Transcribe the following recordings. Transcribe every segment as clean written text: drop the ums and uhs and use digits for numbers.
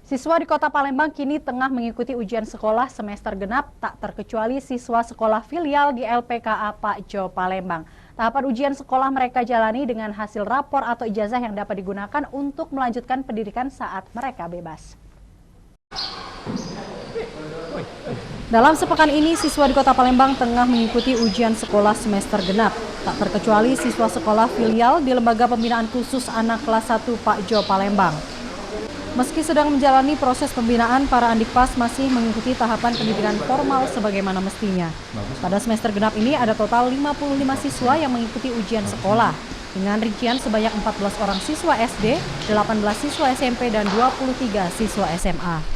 Siswa di Kota Palembang kini tengah mengikuti ujian sekolah semester genap, tak terkecuali siswa sekolah filial di LPKA Pak Jo Palembang. Tahapan ujian sekolah mereka jalani dengan hasil rapor atau ijazah yang dapat digunakan untuk melanjutkan pendidikan saat mereka bebas. Dalam sepekan ini, siswa di Kota Palembang tengah mengikuti ujian sekolah semester genap. Tak terkecuali siswa sekolah filial di Lembaga Pembinaan Khusus Anak Kelas 1 Pak Jo Palembang. Meski sedang menjalani proses pembinaan, para Andikpas masih mengikuti tahapan pendidikan formal sebagaimana mestinya. Pada semester genap ini ada total 55 siswa yang mengikuti ujian sekolah, dengan rincian sebanyak 14 orang siswa SD, 18 siswa SMP, dan 23 siswa SMA.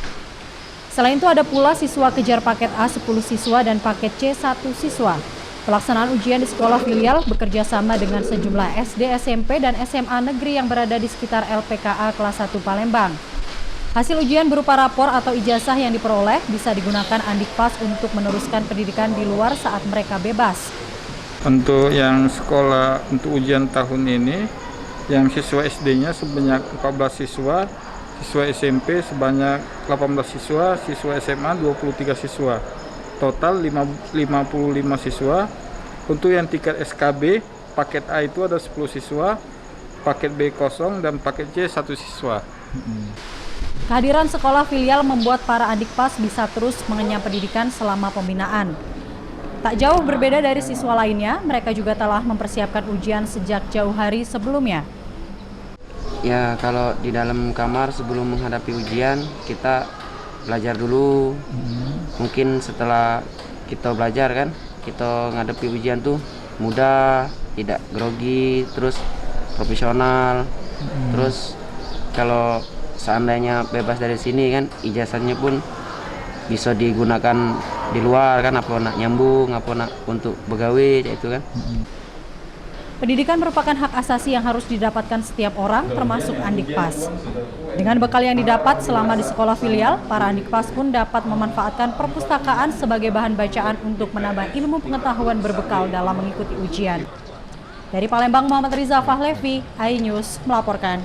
Selain itu ada pula siswa kejar paket A 10 siswa dan paket C 1 siswa. Pelaksanaan ujian di sekolah filial bekerja sama dengan sejumlah SD, SMP, dan SMA negeri yang berada di sekitar LPKA kelas 1 Palembang. Hasil ujian berupa rapor atau ijazah yang diperoleh bisa digunakan Andikpas untuk meneruskan pendidikan di luar saat mereka bebas. Untuk yang sekolah untuk ujian tahun ini, yang siswa SD-nya sebanyak 14 siswa, siswa SMP sebanyak 18 siswa, siswa SMA 23 siswa. Total 55 siswa. Untuk yang tingkat SKB, paket A itu ada 10 siswa, paket B kosong, dan paket C 1 siswa. Kehadiran sekolah filial membuat para Andikpas bisa terus mengenyam pendidikan selama pembinaan. Tak jauh berbeda dari siswa lainnya, mereka juga telah mempersiapkan ujian sejak jauh hari sebelumnya. Ya, kalau di dalam kamar sebelum menghadapi ujian, kita belajar dulu. Mungkin setelah kita belajar kan, kita ngadepi ujian tuh mudah, tidak grogi, terus profesional. Terus kalau seandainya bebas dari sini kan, ijazahnya pun bisa digunakan di luar kan, apa nak nyambung, apa nak untuk begawe itu kan. Pendidikan merupakan hak asasi yang harus didapatkan setiap orang, termasuk Andikpas. Dengan bekal yang didapat selama di sekolah filial, para Andikpas pun dapat memanfaatkan perpustakaan sebagai bahan bacaan untuk menambah ilmu pengetahuan berbekal dalam mengikuti ujian. Dari Palembang, Muhammad Riza Fahlevi, iNews melaporkan.